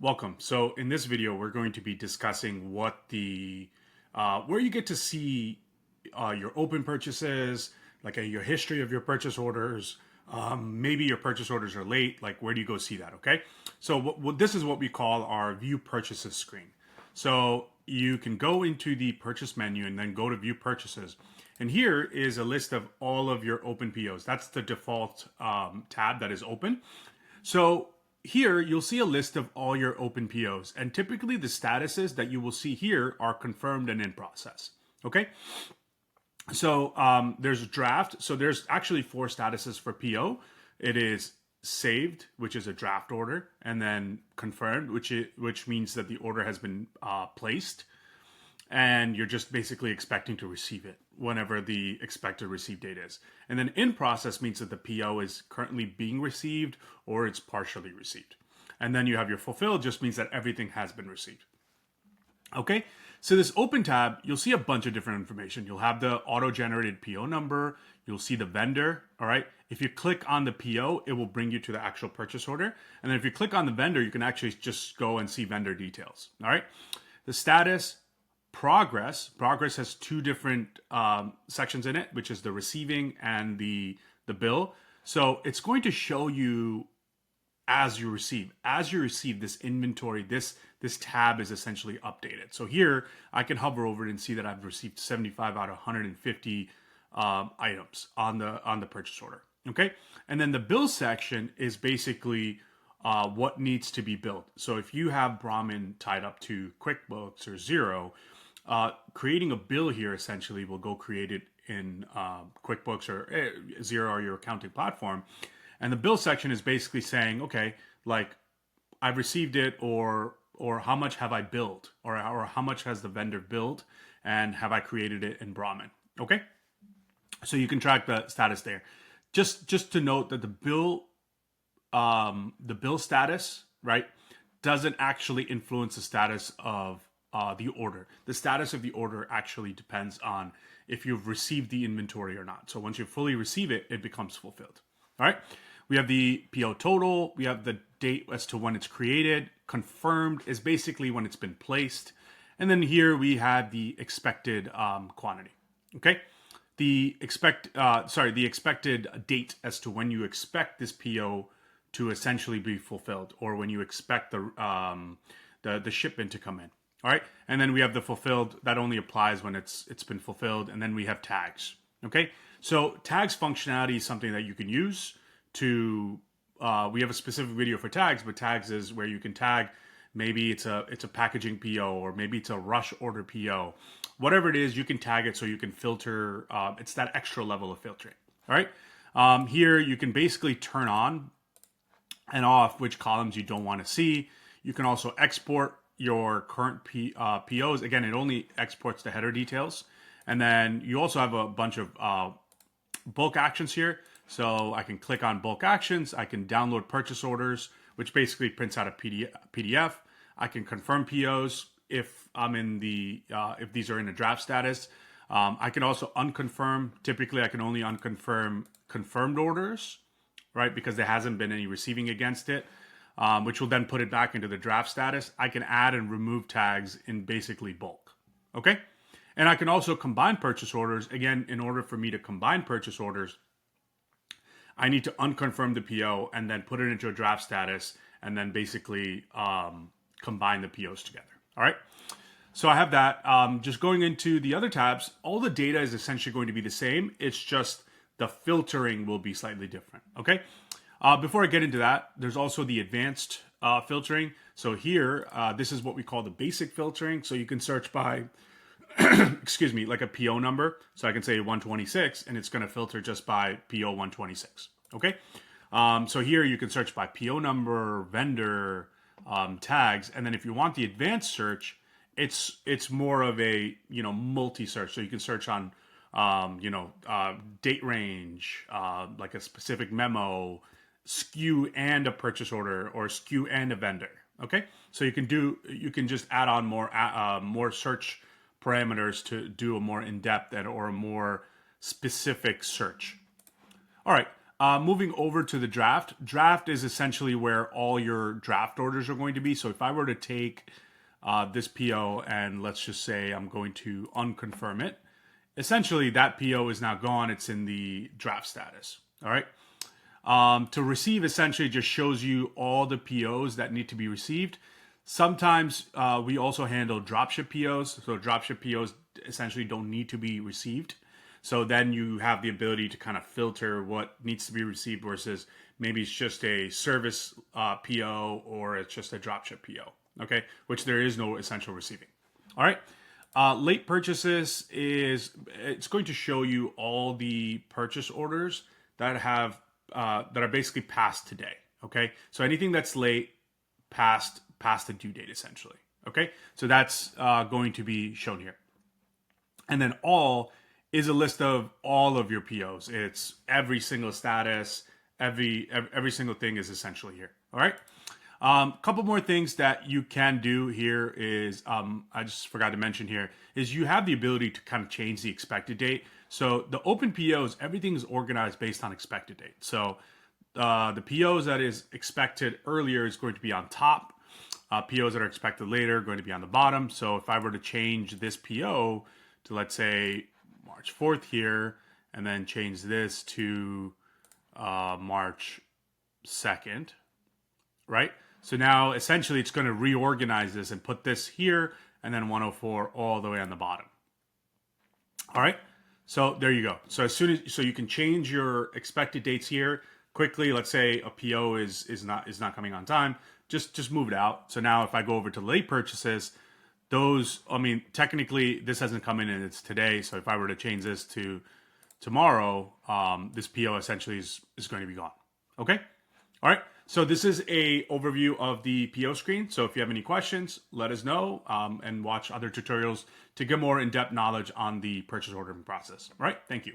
Welcome. So in this video, we're going to be discussing where you get to see your open purchases, like your history of your purchase orders. Maybe your purchase orders are late. Like where do you go see that? Okay. So this is what we call our view purchases screen. So you can go into the purchase menu and then go to view purchases. And here is a list of all of your open POs. That's the default tab that is open. So here you'll see a list of all your open POs, and typically the statuses that you will see here are confirmed and in process. Okay, so there's a draft. So there's actually four statuses for PO. It is saved, which is a draft order, and then confirmed, which means that the order has been placed, and you're just basically expecting to receive it whenever the expected receive date is. And then in process means that the PO is currently being received or it's partially received. And then you have your fulfilled, just means that everything has been received. Okay, so this open tab, you'll see a bunch of different information. You'll have the auto-generated PO number. You'll see the vendor, all right? If you click on the PO, it will bring you to the actual purchase order. And then if you click on the vendor, you can actually just go and see vendor details, all right? The status, progress has two different sections in it, which is the receiving and the bill. So it's going to show you as you receive this inventory, this tab is essentially updated. So here I can hover over it and see that I've received 75 out of 150 items on the purchase order. Okay, and then the bill section is basically what needs to be billed. So if you have Brahmin tied up to QuickBooks or Xero, creating a bill here essentially will go create it in QuickBooks or Xero or your accounting platform. And the bill section is basically saying, okay, like I've received it, or how much have I billed, or how much has the vendor billed, and have I created it in Brahmin? Okay, so you can track the status there. Just to note that the bill status, right, doesn't actually influence the status of the order. The status of the order actually depends on if you've received the inventory or not. So once you fully receive it, it becomes fulfilled. All right. We have the PO total. We have the date as to when it's created. Confirmed is basically when it's been placed. And then here we have the expected quantity. Okay. The expected date as to when you expect this PO to essentially be fulfilled, or when you expect the shipment to come in. All right, and then we have the fulfilled. That only applies when it's been fulfilled. And then we have tags. Okay, so tags functionality is something that you can use to. We have a specific video for tags, but tags is where you can tag. Maybe it's a packaging PO, or maybe it's a rush order PO. Whatever it is, you can tag it so you can filter. It's that extra level of filtering. All right, here you can basically turn on and off which columns you don't want to see. You can also export your current POs. Again, it only exports the header details. And then you also have a bunch of bulk actions here. So I can click on bulk actions. I can download purchase orders, which basically prints out a PDF. I can confirm POs if I'm in if these are in a draft status. I can also unconfirm. Typically, I can only unconfirm confirmed orders, right? Because there hasn't been any receiving against it. Which will then put it back into the draft status. I can add and remove tags in basically bulk. Okay? And I can also combine purchase orders. Again, in order for me to combine purchase orders, I need to unconfirm the PO and then put it into a draft status and then basically combine the POs together. All right? So I have that. Just going into the other tabs, all the data is essentially going to be the same. It's just the filtering will be slightly different. Okay? Before I get into that, there's also the advanced filtering. So here, this is what we call the basic filtering. So you can search by, excuse me, like a PO number. So I can say 126, and it's going to filter just by PO 126. Okay. So here you can search by PO number, vendor, tags, and then if you want the advanced search, it's more of a multi-search. So you can search on date range, like a specific memo, SKU and a purchase order, or SKU and a vendor. Okay, so you can just add on more search parameters to do a more in-depth or a more specific search. All right, Moving over to the draft. Draft is essentially where all your draft orders are going to be. So if I were to take this PO and let's just say I'm going to unconfirm it, essentially that PO is now gone. It's in the draft status. All right. To receive essentially just shows you all the POs that need to be received. Sometimes we also handle dropship POs. So dropship POs essentially don't need to be received. So then you have the ability to kind of filter what needs to be received versus maybe it's just a service PO or it's just a dropship PO. Okay, which there is no essential receiving. All right. Late purchases it's going to show you all the purchase orders that have that are basically past today. Okay, so anything that's late, past the due date, essentially. Okay, so that's going to be shown here, and then all is a list of all of your POs. It's every single status, every single thing is essentially here. All right. Couple more things that you can do here is, I just forgot to mention here, is you have the ability to kind of change the expected date. So the open POs, everything is organized based on expected date. So the POs that is expected earlier is going to be on top. POs that are expected later are going to be on the bottom. So if I were to change this PO to, let's say, March 4th here, and then change this to March 2nd, right? So now essentially it's going to reorganize this and put this here and then 104 all the way on the bottom. All right. So there you go. So so you can change your expected dates here quickly. Let's say a PO is not coming on time. Just move it out. So now if I go over to late purchases, those, I mean, technically this hasn't come in and it's today. So if I were to change this to tomorrow, this PO essentially is going to be gone. Okay. All right. So this is a overview of the PO screen. So if you have any questions, let us know and watch other tutorials to get more in-depth knowledge on the purchase ordering process. All right. Thank you.